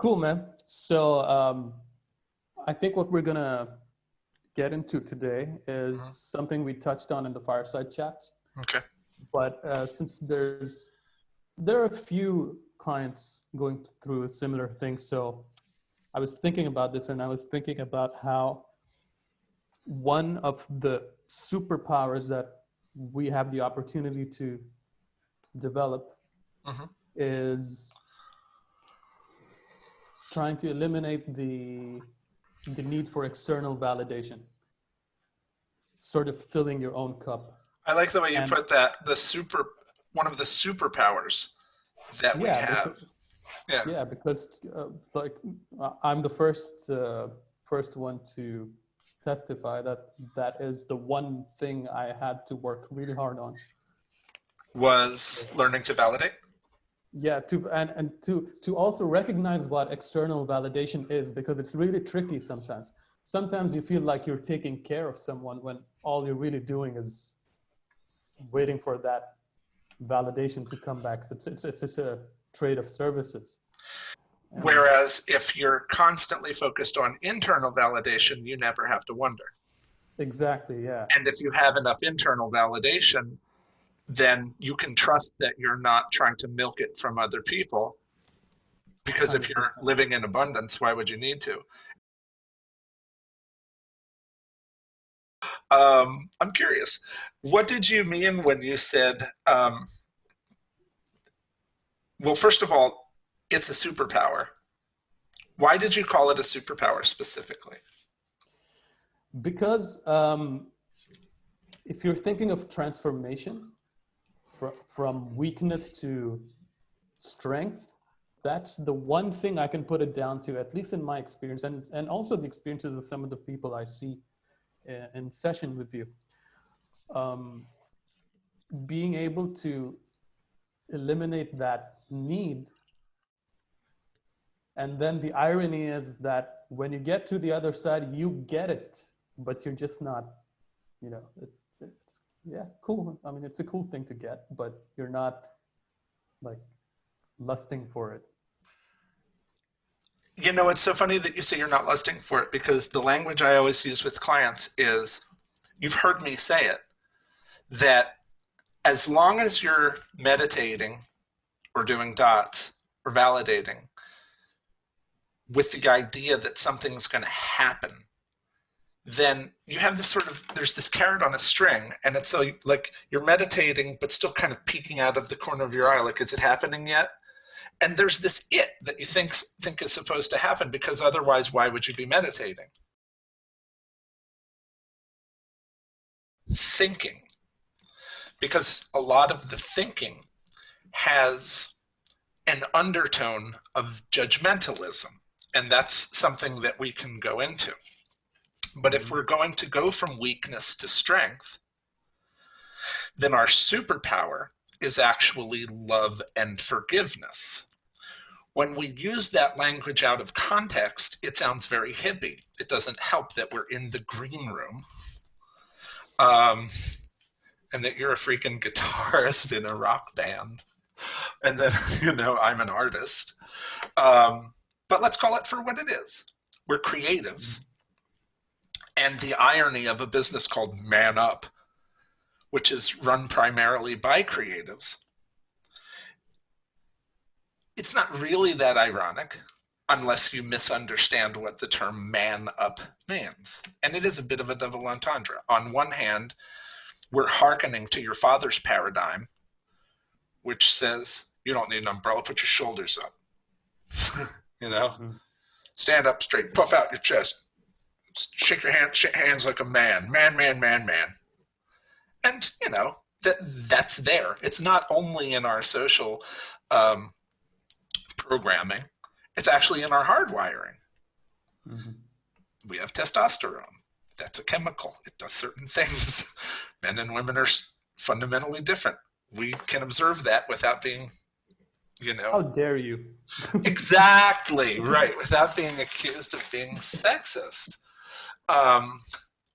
Cool, man. So I think what we're gonna get into today is something we touched on in the fireside chat. Okay. But since there are a few clients going through a similar thing, so I was thinking about this, and I was thinking about how one of the superpowers that we have the opportunity to develop is trying to eliminate the need for external validation, sort of filling your own cup. I like the way you put that, one of the superpowers that we have. Because like I'm the first one to testify that is the one thing I had to work really hard on. Was learning to validate? Yeah, to also recognize what external validation is, because it's really tricky sometimes. Sometimes you feel like you're taking care of someone when all you're really doing is waiting for that validation to come back. It's just a trade of services. Whereas if you're constantly focused on internal validation, you never have to wonder. Exactly, yeah. And if you have enough internal validation, then you can trust that you're not trying to milk it from other people. Because if you're living in abundance, why would you need to? I'm curious, what did you mean when you said, well, first of all, it's a superpower. Why did you call it a superpower specifically? Because if you're thinking of transformation from weakness to strength, that's the one thing I can put it down to, at least in my experience, and also the experiences of some of the people I see in session with you. Being able to eliminate that need. And then the irony is that when you get to the other side, you get it, but you're just not, it's cool. I mean, it's a cool thing to get, but you're not like lusting for it. You know, it's so funny that you say you're not lusting for it, because the language I always use with clients is, you've heard me say it, that as long as you're meditating or doing dots or validating with the idea that something's going to happen, then you have this there's this carrot on a string, and it's so like you're meditating but still kind of peeking out of the corner of your eye, like, is it happening yet? And there's this it that you think is supposed to happen, because otherwise why would you be meditating? Thinking. Because a lot of the thinking has an undertone of judgmentalism, and that's something that we can go into. But if we're going to go from weakness to strength, then our superpower is actually love and forgiveness. When we use that language out of context, it sounds very hippie. It doesn't help that we're in the green room, and that you're a freaking guitarist in a rock band, and then, I'm an artist. But let's call it for what it is. We're creatives. And the irony of a business called Man Up, which is run primarily by creatives, it's not really that ironic unless you misunderstand what the term man up means. And it is a bit of a double entendre. On one hand, we're hearkening to your father's paradigm, which says, you don't need an umbrella, put your shoulders up. Stand up straight, puff out your chest, shake your hands like a man. Man. And, that's there. It's not only in our social programming, it's actually in our hardwiring. We have testosterone. That's a chemical. It does certain things. Men and women are fundamentally different. We can observe that without being, How dare you? Exactly, right. Without being accused of being sexist.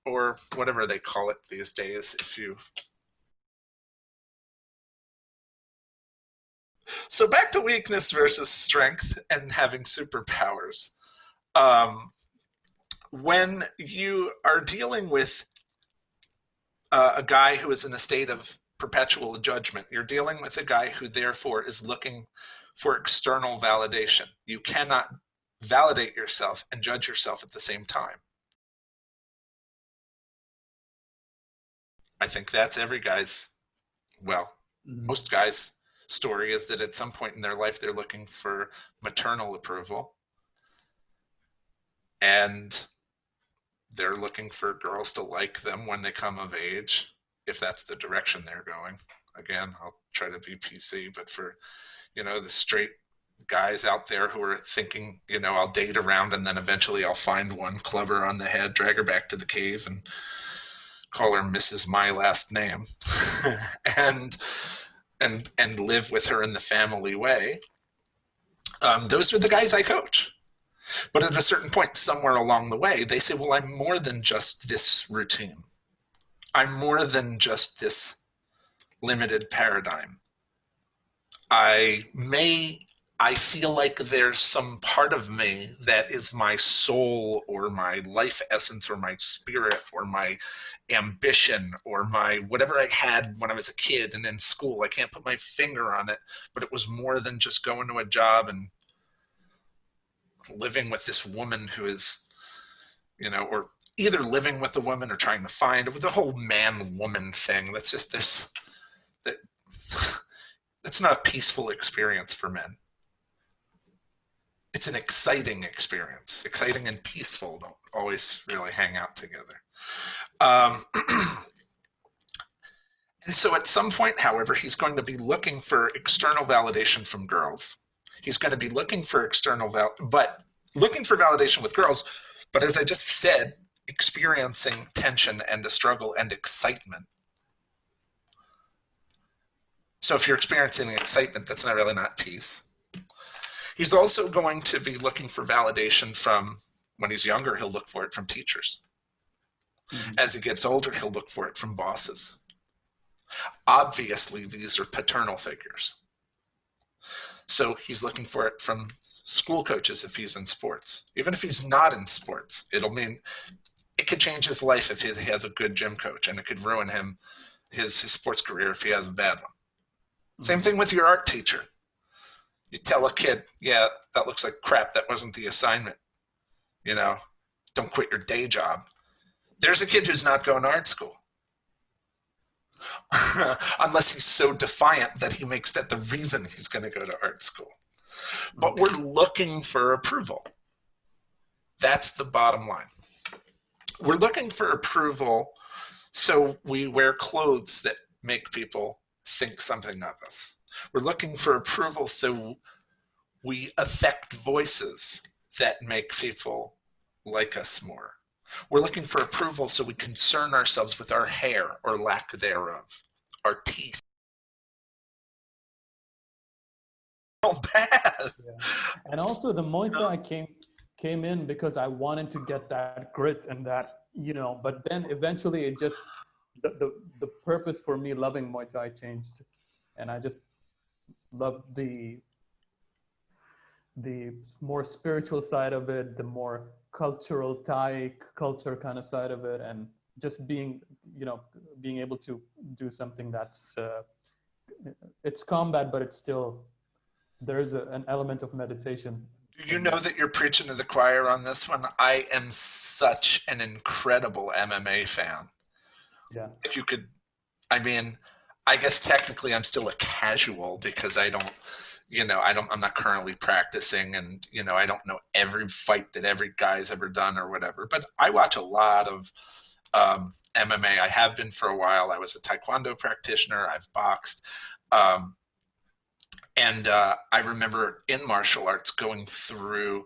Or whatever they call it these days, if you... So back to weakness versus strength and having superpowers. Um, when you are dealing with a guy who is in a state of perpetual judgment, you're dealing with a guy who therefore is looking for external validation. You cannot validate yourself and judge yourself at the same time. I think that's every guy's, well, most guys' story is that at some point in their life they're looking for maternal approval, and they're looking for girls to like them when they come of age, if that's the direction they're going. Again, I'll try to be PC, but for, the straight guys out there who are thinking, I'll date around and then eventually I'll find one, club her on the head, drag her back to the cave, and call her Mrs. My Last Name, and live with her in the family way. Those are the guys I coach. But at a certain point, somewhere along the way, they say, well, I'm more than just this routine. I'm more than just this limited paradigm. I feel like there's some part of me that is my soul or my life essence or my spirit or my ambition or my whatever I had when I was a kid and in school. I can't put my finger on it, but it was more than just going to a job and living with this woman who is, or either living with a woman or trying to find the whole man-woman thing. That's just this, that's not a peaceful experience for men. It's an exciting experience. Exciting and peaceful don't always really hang out together. And so at some point, however, he's going to be looking for external validation from girls. He's going to be looking for looking for validation with girls. But as I just said, experiencing tension and a struggle and excitement. So if you're experiencing excitement, that's not peace. He's also going to be looking for validation from, when he's younger, he'll look for it from teachers. Mm-hmm. As he gets older, he'll look for it from bosses. Obviously, these are paternal figures. So he's looking for it from school coaches if he's in sports. Even if he's not in sports, it could change his life if he has a good gym coach, and it could ruin his sports career if he has a bad one. Mm-hmm. Same thing with your art teacher. You tell a kid, yeah, that looks like crap. That wasn't the assignment. Don't quit your day job. There's a kid who's not going to art school. Unless he's so defiant that he makes that the reason he's going to go to art school. But we're looking for approval. That's the bottom line. We're looking for approval, so we wear clothes that make people think something of us. We're looking for approval, so we affect voices that make people like us more. We're looking for approval, so we concern ourselves with our hair or lack thereof, our teeth. Oh, bad. Yeah. And also the Muay Thai came in because I wanted to get that grit and that, but then eventually it just, the purpose for me loving Muay Thai changed. And I just loved the more spiritual side of it, the more cultural Thai culture kind of side of it, and just being able to do something that's it's combat, but it's still, there's an element of meditation. Do you know that you're preaching to the choir on this one? I am such an incredible MMA fan. Yeah. You could, I guess technically I'm still a casual because I'm not currently practicing, and, I don't know every fight that every guy's ever done or whatever, but I watch a lot of MMA. I have been for a while. I was a Taekwondo practitioner. I've boxed. And I remember in martial arts going through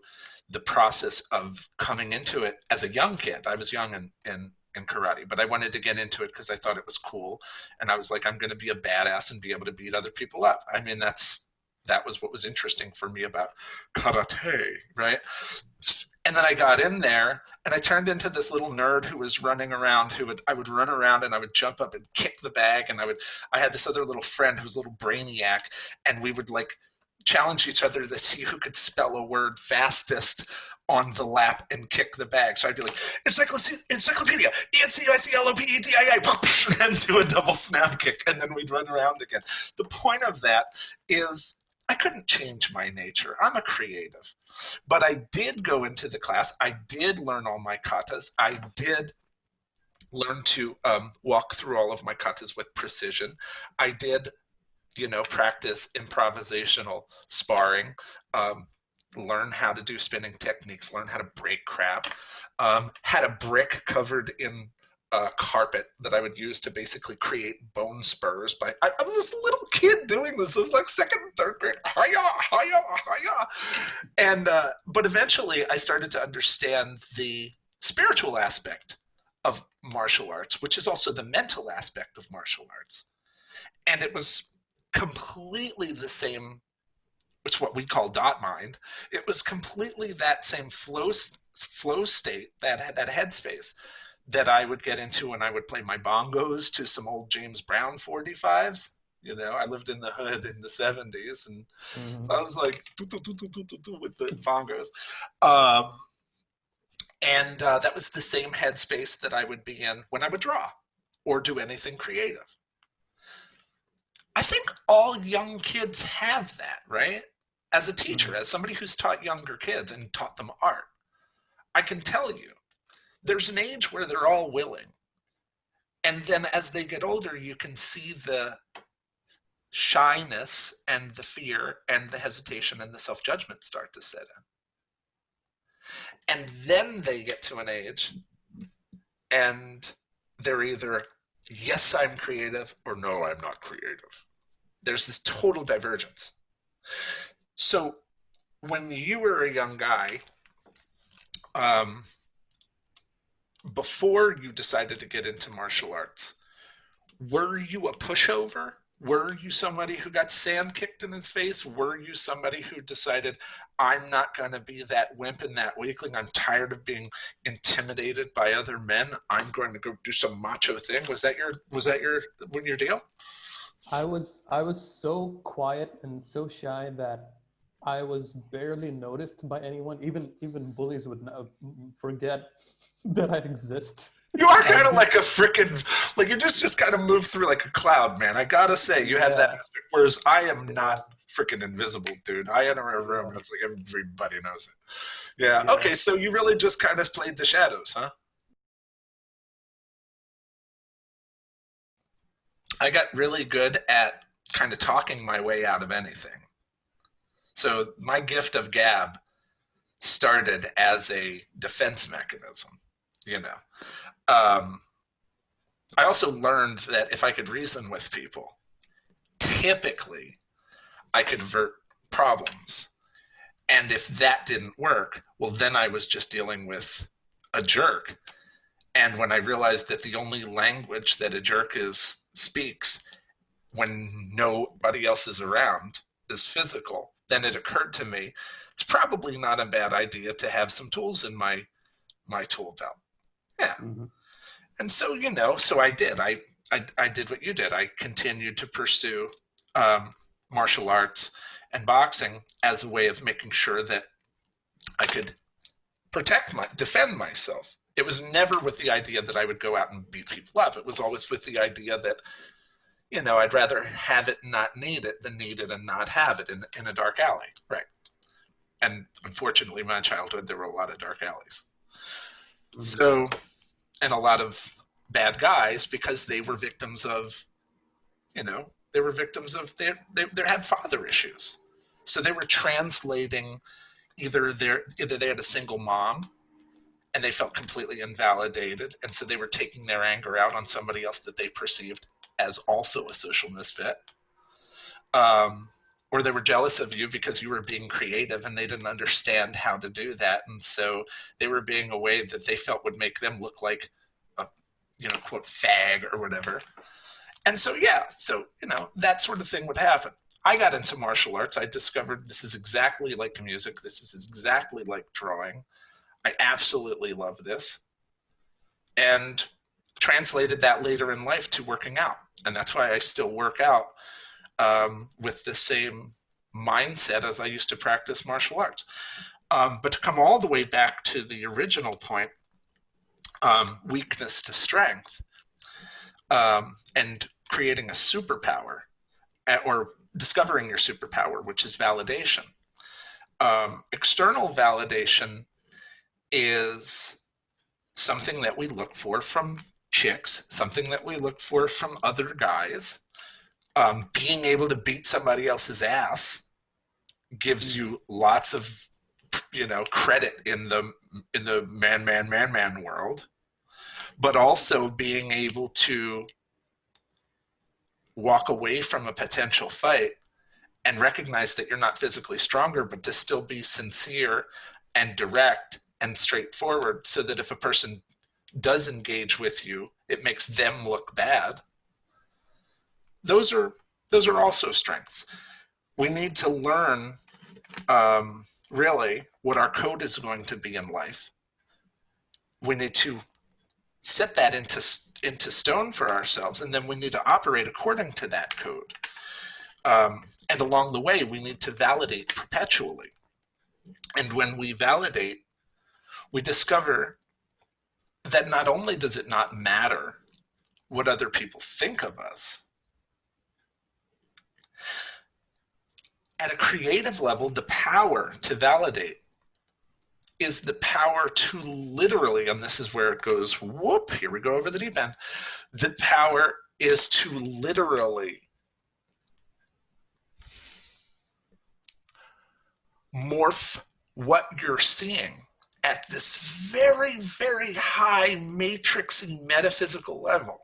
the process of coming into it as a young kid. I was young in karate, but I wanted to get into it because I thought it was cool. And I was like, I'm going to be a badass and be able to beat other people up. That was what was interesting for me about karate, right? And then I got in there and I turned into this little nerd who was running around, I would run around and I would jump up and kick the bag. And I had this other little friend who was a little brainiac, and we would like challenge each other to see who could spell a word fastest on the lap and kick the bag. So I'd be like, encyclopedia, ENCICLOPEDIA, and do a double snap kick, and then we'd run around again. The point of that is I couldn't change my nature. I'm a creative. But I did go into the class. I did learn all my katas. I did learn to walk through all of my katas with precision. I did, practice improvisational sparring, learn how to do spinning techniques, learn how to break crap, had a brick covered in carpet that I would use to basically create bone spurs. I was this little kid doing this. It was like second, third grade. Hiya, hiya, hiya. And but eventually, I started to understand the spiritual aspect of martial arts, which is also the mental aspect of martial arts, and it was completely the same. It's what we call dot mind. It was completely that same flow state, that headspace that I would get into when I would play my bongos to some old James Brown 45s. I lived in the hood in the 70s, and so I was like with the bongos. And that was the same headspace that I would be in when I would draw or do anything creative. I think all young kids have that, right? As a teacher, as somebody who's taught younger kids and taught them art, I can tell you, there's an age where they're all willing. And then as they get older, you can see the shyness and the fear and the hesitation and the self-judgment start to set in. And then they get to an age and they're either, yes, I'm creative, or no, I'm not creative. There's this total divergence. So when you were a young guy, before you decided to get into martial arts, were you a pushover? Were you somebody who got sand kicked in his face? Were you somebody who decided, I'm not going to be that wimp and that weakling. I'm tired of being intimidated by other men. I'm going to go do some macho thing. Was that your deal? I was so quiet and so shy that I was barely noticed by anyone. Even bullies would forget that I exist. You are kind of like a freaking, like you just kind of move through like a cloud, man. I gotta say, you have that aspect. Whereas I am not freaking invisible, dude. I enter a room and it's like everybody knows it. Yeah. Okay, so you really just kind of played the shadows, huh? I got really good at kind of talking my way out of anything. So my gift of gab started as a defense mechanism, I also learned that if I could reason with people, typically I could avert problems. And if that didn't work, well, then I was just dealing with a jerk. And when I realized that the only language that a jerk speaks when nobody else is around is physical, then it occurred to me, it's probably not a bad idea to have some tools in my tool belt. Yeah. Mm-hmm. And so, so I did. I did what you did. I continued to pursue martial arts and boxing as a way of making sure that I could defend myself. It was never with the idea that I would go out and beat people up. It was always with the idea that, I'd rather have it and not need it than need it and not have it in a dark alley. Right. And unfortunately, in my childhood, there were a lot of dark alleys. Mm-hmm. So, and a lot of bad guys, because they were victims of, they had father issues. So they were translating either they had a single mom and they felt completely invalidated. And so they were taking their anger out on somebody else that they perceived as also a social misfit. Or they were jealous of you because you were being creative and they didn't understand how to do that. And so they were being a way that they felt would make them look like a, quote, fag or whatever. And so, that sort of thing would happen. I got into martial arts. I discovered this is exactly like music. This is exactly like drawing. I absolutely love this, and translated that later in life to working out. And that's why I still work out with the same mindset as I used to practice martial arts. But to come all the way back to the original point, weakness to strength, and creating a superpower, or discovering your superpower, which is validation. External validation is something that we look for from chicks, something that we look for from other guys. Being able to beat somebody else's ass gives you lots of, credit in the man world. But also being able to walk away from a potential fight and recognize that you're not physically stronger, but to still be sincere and direct and straightforward, so that if a person does engage with you, it makes them look bad. Those are also strengths. We need to learn really what our code is going to be in life. We need to set that into stone for ourselves, and then we need to operate according to that code. And along the way, we need to validate perpetually. And when we validate, we discover that not only does it not matter what other people think of us, at a creative level, the power to validate is the power to literally, and this is where it goes, whoop, here we go over the deep end. The power is to literally morph what you're seeing at this very, very high matrixy metaphysical level,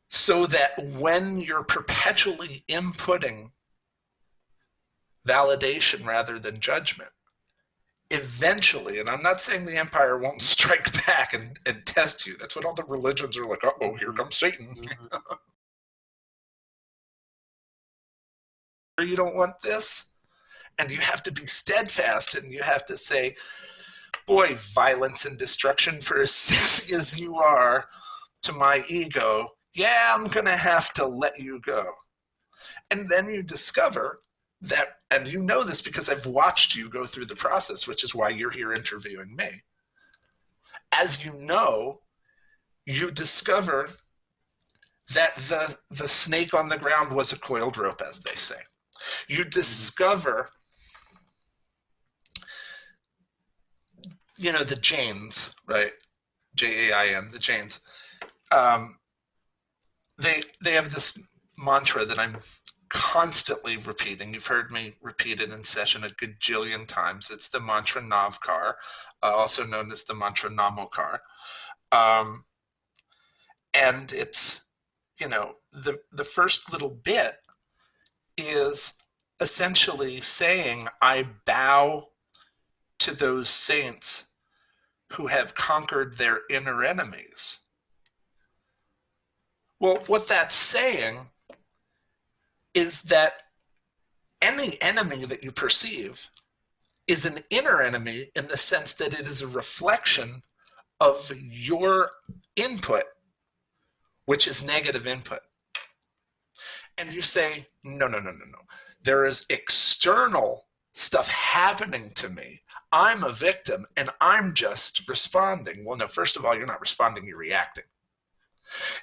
so that when you're perpetually inputting validation rather than judgment, eventually, and I'm not saying the empire won't strike back and test you. That's what all the religions are like, uh-oh, here comes Satan. You don't want this? And you have to be steadfast, and you have to say, boy, violence and destruction, for as sexy as you are to my ego, yeah, I'm going to have to let you go. And then you discover that, and you know this because I've watched you go through the process, which is why you're here interviewing me. As you know, you discover that the snake on the ground was a coiled rope, as they say. You discover, the Jains, right? Jain, the Jains. They have this mantra that I'm constantly repeating. You've heard me repeat it in session a gajillion times. It's the mantra Navkar, also known as the mantra Namokar. And it's, the first little bit is essentially saying, I bow to those saints who have conquered their inner enemies. Well, what that's saying is that any enemy that you perceive is an inner enemy, in the sense that it is a reflection of your input, which is negative input. And you say, no. There is external stuff happening to me. I'm a victim, and I'm just responding. Well, no, first of all, you're not responding, you're reacting.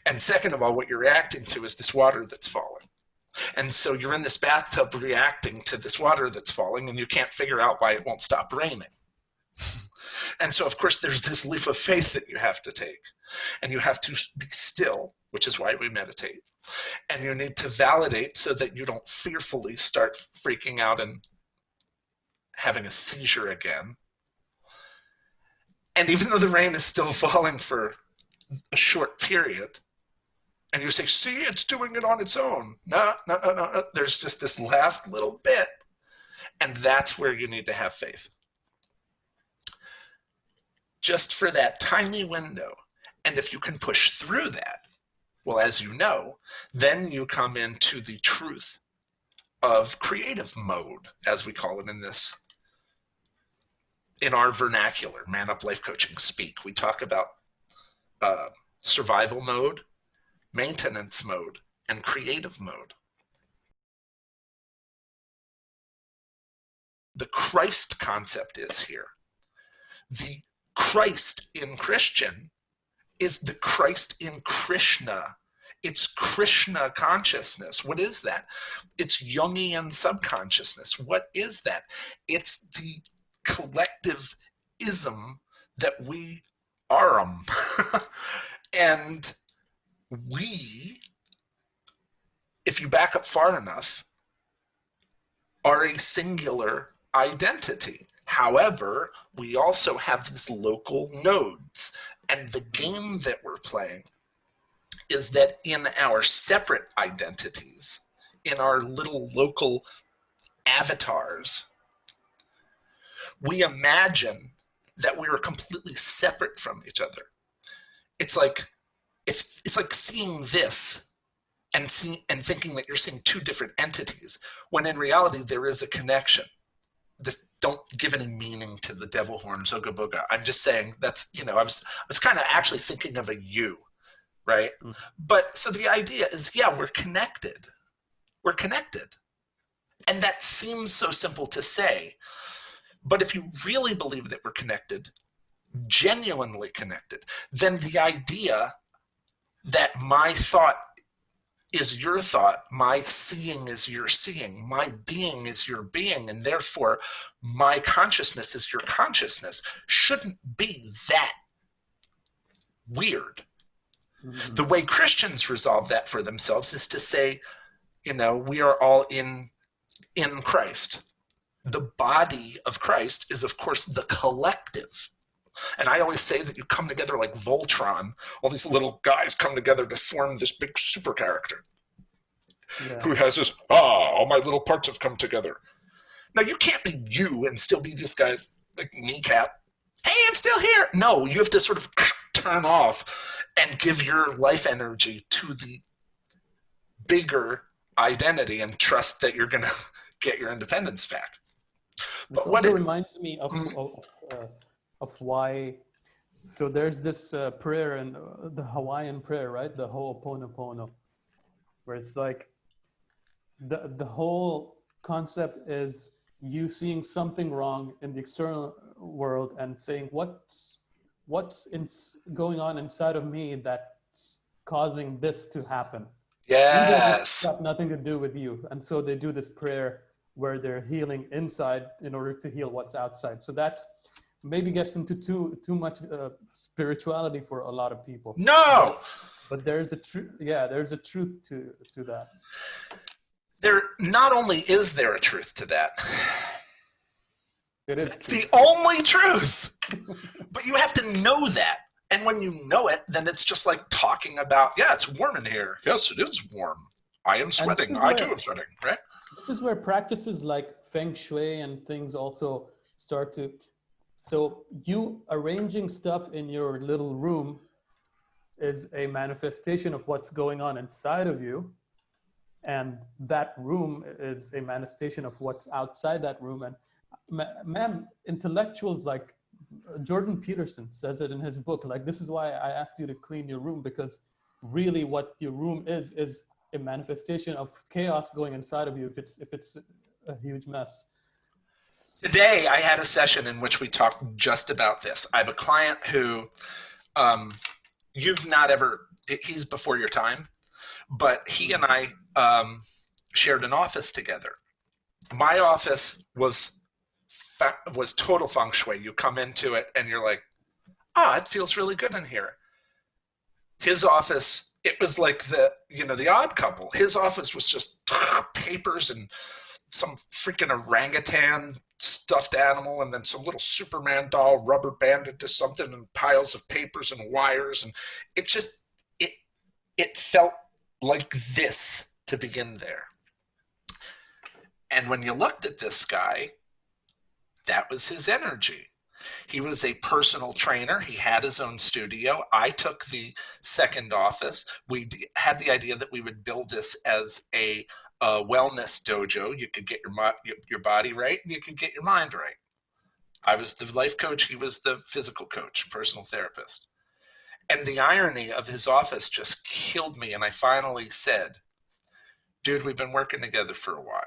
And second of all, what you're reacting to is this water that's falling. And so you're in this bathtub reacting to this water that's falling, and you can't figure out why it won't stop raining. And so, of course, there's this leap of faith that you have to take. And you have to be still, which is why we meditate. And you need to validate so that you don't fearfully start freaking out and having a seizure again. And even though the rain is still falling for a short period, and you say, see, it's doing it on its own. No. There's just this last little bit. And that's where you need to have faith. Just for that tiny window. And if you can push through that, well, as you know, then you come into the truth of creative mode, as we call it in this in our vernacular, Man Up Life Coaching speak, we talk about survival mode, maintenance mode, and creative mode. The Christ concept is here. The Christ in Christian is the Christ in Krishna. It's Krishna consciousness. What is that? It's Jungian subconsciousness. What is that? It's the collective ism that we are. And we, if you back up far enough, are a singular identity. However, we also have these local nodes. And the game that we're playing is that in our separate identities, in our little local avatars, we imagine that we are completely separate from each other. It's like seeing this and thinking that you're seeing two different entities, when in reality there is a connection. Don't give any meaning to the devil horns, Oga Boga. I'm just saying that's, I was kind of actually thinking of a you, right? Mm-hmm. But so the idea is, yeah, we're connected. We're connected. And that seems so simple to say. But if you really believe that we're connected, genuinely connected, then the idea that my thought is your thought, my seeing is your seeing, my being is your being, and therefore my consciousness is your consciousness, shouldn't be that weird. Mm-hmm. The way Christians resolve that for themselves is to say, we are all in Christ. The body of Christ is, of course, the collective. And I always say that you come together like Voltron. All these little guys come together to form this big super character. Yeah. Who has this, all my little parts have come together. Now, you can't be you and still be this guy's like kneecap. Hey, I'm still here. No, you have to sort of turn off and give your life energy to the bigger identity and trust that you're going to get your independence back. But what it reminds me of why. So there's this prayer in the Hawaiian prayer, right? The Ho'oponopono, where it's like the whole concept is you seeing something wrong in the external world and saying what's going on inside of me that's causing this to happen. Yes. It's got nothing to do with you. And so they do this prayer where they're healing inside in order to heal what's outside. So that maybe gets into too much spirituality for a lot of people. No, but there's a truth. Yeah, there's a truth to that. There not only is there a truth to that. It is. It's the only truth. But you have to know that. And when you know it, then it's just like talking about, yeah, it's warm in here. Yes, it is warm. I am sweating. I too am sweating, right? This is where practices like Feng Shui and things also start to. So you arranging stuff in your little room is a manifestation of what's going on inside of you. And that room is a manifestation of what's outside that room. And man, intellectuals like Jordan Peterson says it in his book, like, this is why I asked you to clean your room, because really what your room is a manifestation of chaos going inside of you if it's a huge mess. Today, I had a session in which we talked just about this. I have a client who he's before your time, but he and I shared an office together. My office was total feng shui. You come into it and you're like, it feels really good in here. His office, it was like the Odd Couple. His office was just papers and some freaking orangutan stuffed animal, and then some little Superman doll rubber banded to something, and piles of papers and wires, and it felt like this to begin there. And when you looked at this guy, that was his energy. He was a personal trainer. He had his own studio. I took the second office. We had the idea that we would build this as a wellness dojo. You could get your body right, and you could get your mind right. I was the life coach. He was the physical coach, personal therapist. And the irony of his office just killed me. And I finally said, dude, we've been working together for a while.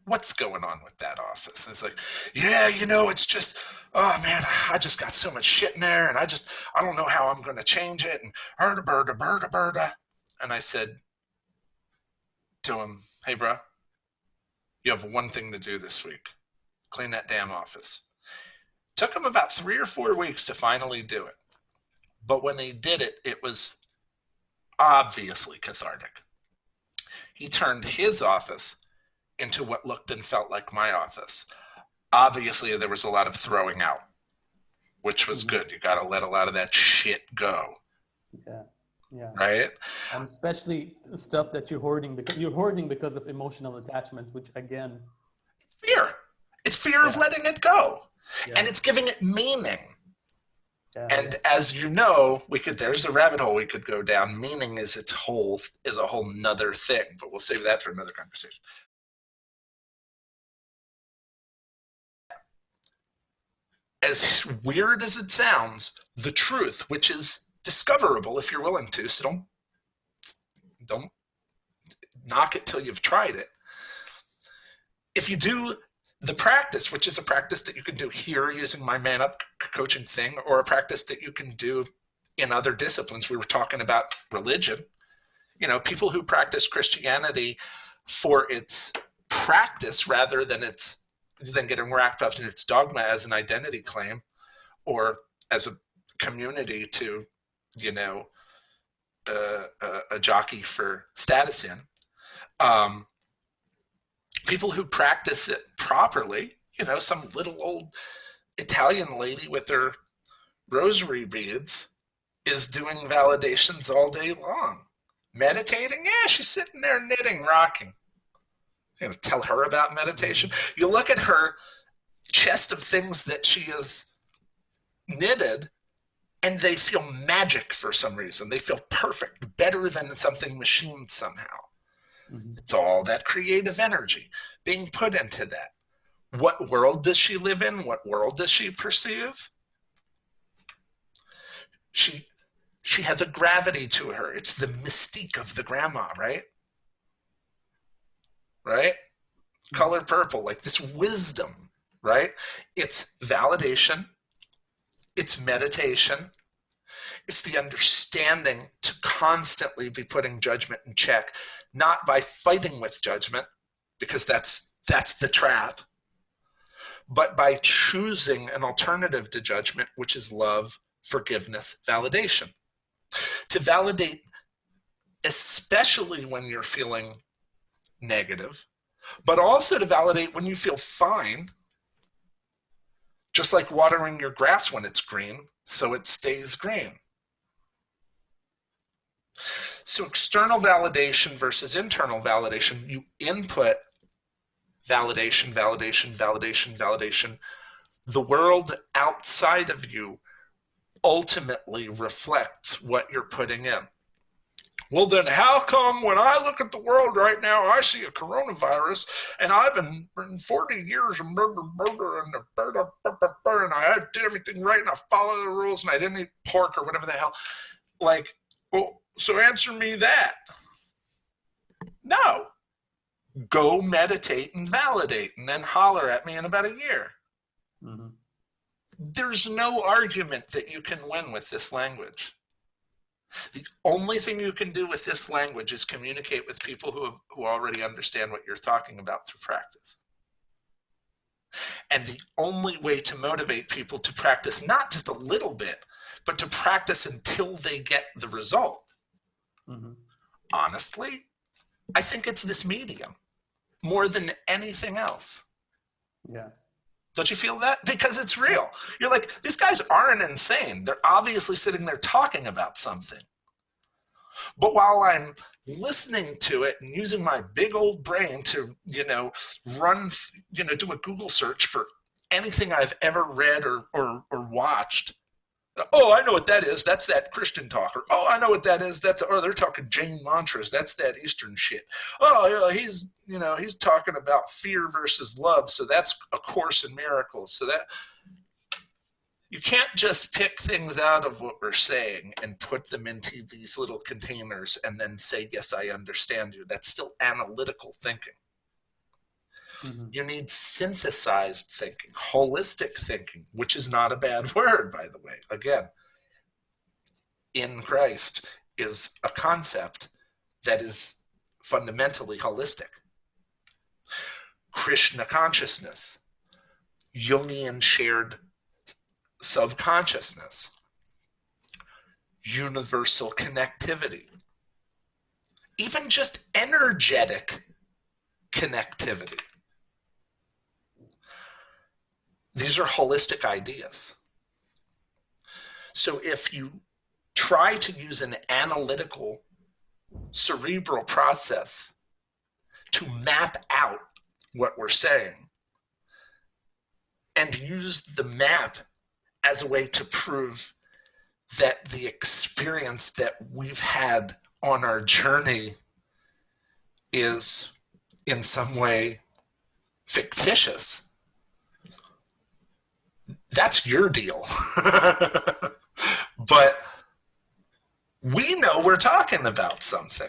What's going on with that office? And it's like, yeah, it's just, oh man, I just got so much shit in there, and I don't know how I'm going to change it. And and I said to him, hey, bro, you have one thing to do this week: clean that damn office. Took him about 3 or 4 weeks to finally do it. But when he did it, it was obviously cathartic. He turned his office into what looked and felt like my office. Obviously, there was a lot of throwing out, which was good. You got to let a lot of that shit go. Yeah. Right? And especially stuff that you're hoarding because of emotional attachment, which again, fear. It's fear of letting it go. Yeah. And it's giving it meaning. Yeah, and as you know, there's a rabbit hole we could go down. Meaning is a whole nother thing, but we'll save that for another conversation. As weird as it sounds, the truth, which is discoverable if you're willing to, so don't knock it till you've tried it. If you do the practice, which is a practice that you can do here using my Man Up coaching thing, or a practice that you can do in other disciplines. We were talking about religion. People who practice Christianity for its practice rather than getting wrapped up in its dogma as an identity claim or as a community to, a jockey for status in. People who practice it properly, some little old Italian lady with her rosary beads is doing validations all day long. Meditating? Yeah, she's sitting there knitting, rocking. You tell her about meditation. You look at her chest of things that she has knitted, and they feel magic for some reason. They feel perfect, better than something machined somehow. Mm-hmm. It's all that creative energy being put into that. What world does she live in? What world does she perceive? She has a gravity to her. It's the mystique of the grandma, right? Right? Color purple, like this wisdom, right? It's validation. It's meditation. It's the understanding to constantly be putting judgment in check, not by fighting with judgment, because that's the trap, but by choosing an alternative to judgment, which is love, forgiveness, validation. To validate, especially when you're feeling negative, but also to validate when you feel fine, just like watering your grass when it's green, so it stays green. So external validation versus internal validation, you input validation, validation, validation, validation. The world outside of you ultimately reflects what you're putting in. Well, then how come when I look at the world right now, I see a coronavirus, and I've been 40 years of and I did everything right, and I followed the rules, and I didn't eat pork or whatever the hell. Like, well, so answer me that. No. Go meditate and validate, and then holler at me in about a year. Mm-hmm. There's no argument that you can win with this language. The only thing you can do with this language is communicate with people who already understand what you're talking about through practice. And the only way to motivate people to practice, not just a little bit, but to practice until they get the result. Mm-hmm. Honestly, I think it's this medium more than anything else. Yeah. Don't you feel that? Because it's real. You're like, these guys aren't insane. They're obviously sitting there talking about something. But while I'm listening to it and using my big old brain to, run, do a Google search for anything I've ever read or watched, Oh, I know what that is. That's that Christian talker. Oh, I know what that is. They're talking Jain mantras. That's that Eastern shit. Oh, yeah, he's talking about fear versus love. So that's A Course in Miracles. So that you can't just pick things out of what we're saying and put them into these little containers and then say, yes, I understand you. That's still analytical thinking. Mm-hmm. You need synthesized thinking, holistic thinking, which is not a bad word, by the way. Again, in Christ is a concept that is fundamentally holistic. Krishna consciousness, Jungian shared subconsciousness, universal connectivity, even just energetic connectivity. These are holistic ideas. So if you try to use an analytical, cerebral process to map out what we're saying and use the map as a way to prove that the experience that we've had on our journey is in some way fictitious, that's your deal. But we know we're talking about something.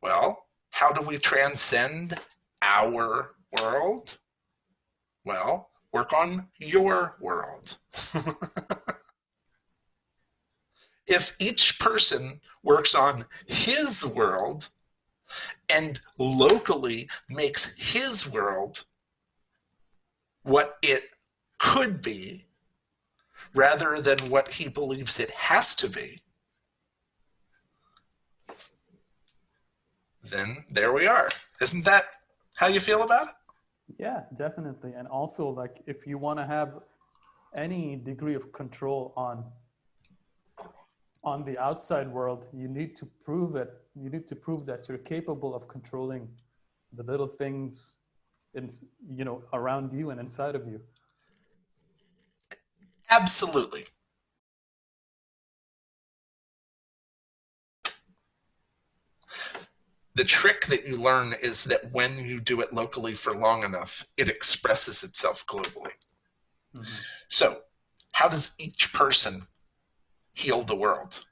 Well, how do we transcend our world? Well, work on your world. If each person works on his world and locally makes his world what it could be rather than what he believes it has to be, then there we are. Isn't that how you feel about it? Yeah, definitely. And also, like, if you want to have any degree of control on the outside world, you need to prove it. You need to prove that you're capable of controlling the little things around you and inside of you. Absolutely. The trick that you learn is that when you do it locally for long enough, it expresses itself globally. Mm-hmm. So, how does each person heal the world?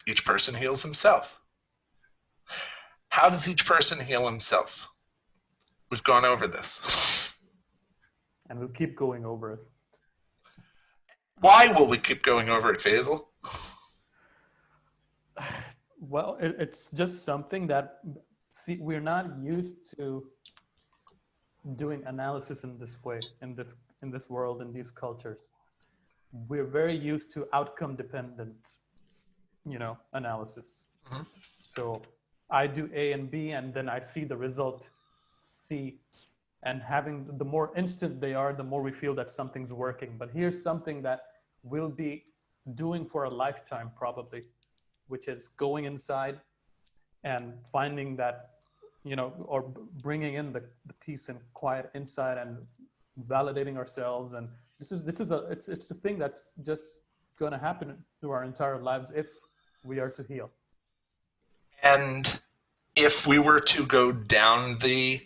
Each person heals himself. How does each person heal himself? We've gone over this. And we'll keep going over it. Why will we keep going over it, Faisal? Well, it's just something that, we're not used to doing analysis in this way, in this world, in these cultures. We're very used to outcome dependent, analysis. Mm-hmm. So I do A and B, and then I see the result C. And having the more instant they are, the more we feel that something's working. But here's something that we'll be doing for a lifetime probably, which is going inside and finding that, or bringing in the peace and quiet inside and validating ourselves. And it's a thing that's just going to happen through our entire lives if we are to heal. And if we were to go down the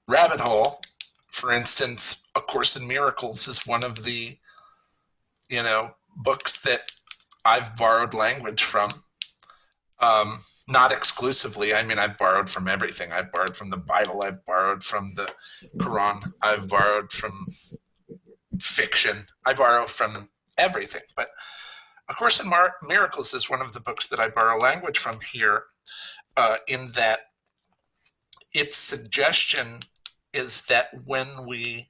rabbit hole, for instance, A Course in Miracles is one of the, books that I've borrowed language from. Not exclusively. I mean, I've borrowed from everything. I've borrowed from the Bible. I've borrowed from the Quran. I've borrowed from fiction. I borrow from everything. But A Course in Miracles is one of the books that I borrow language from here, in that its suggestion is that when we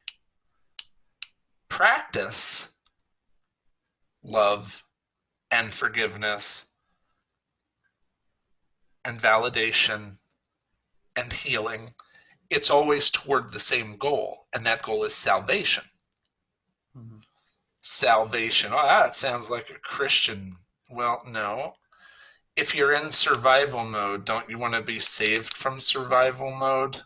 practice love and forgiveness and validation and healing, it's always toward the same goal, and that goal is salvation. Mm-hmm. Salvation. Oh, that sounds like a Christian. Well, no. If you're in survival mode, don't you want to be saved from survival mode?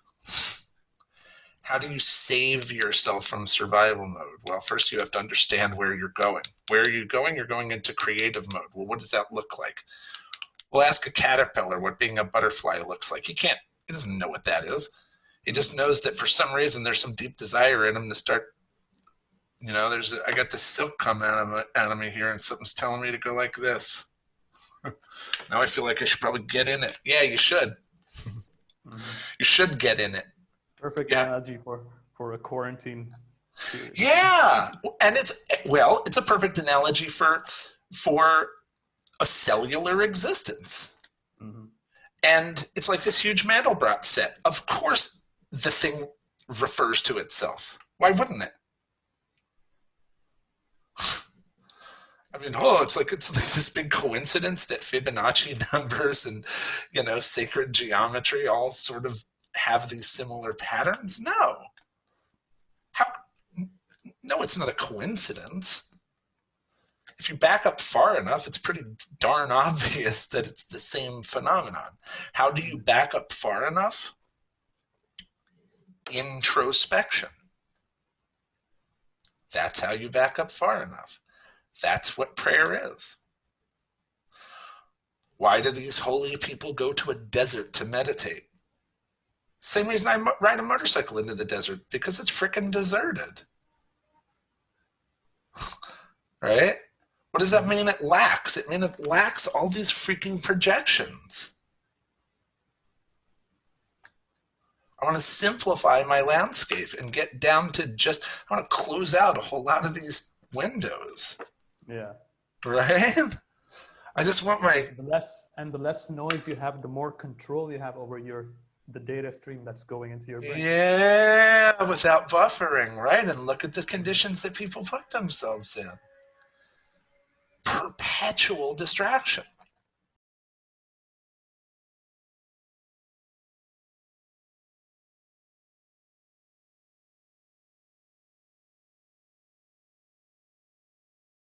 How do you save yourself from survival mode? Well, first you have to understand where you're going. Where are you going? You're going into creative mode. Well, what does that look like? Well, ask a caterpillar what being a butterfly looks like. He doesn't know what that is. He just knows that for some reason there's some deep desire in him to start, I got this silk coming out of me here and something's telling me to go like this. Now I feel like I should probably get in it. Yeah, you should. You should get in it. Perfect analogy for a quarantine period. Yeah, and it's a perfect analogy for a cellular existence. Mm-hmm. And it's like this huge Mandelbrot set. Of course, the thing refers to itself. Why wouldn't it? I mean, it's like this big coincidence that Fibonacci numbers and, sacred geometry all sort of have these similar patterns. No. No, it's not a coincidence. If you back up far enough, it's pretty darn obvious that it's the same phenomenon. How do you back up far enough? Introspection. That's how you back up far enough. That's what prayer is. Why do these holy people go to a desert to meditate? Same reason I ride a motorcycle into the desert, because it's freaking deserted. Right? What does that mean it lacks? It means it lacks all these freaking projections. I want to simplify my landscape and get down to I want to close out a whole lot of these windows. Yeah. Right? I just want the less noise you have, the more control you have over the data stream that's going into your brain. Yeah, without buffering, right? And look at the conditions that people put themselves in. Perpetual distraction.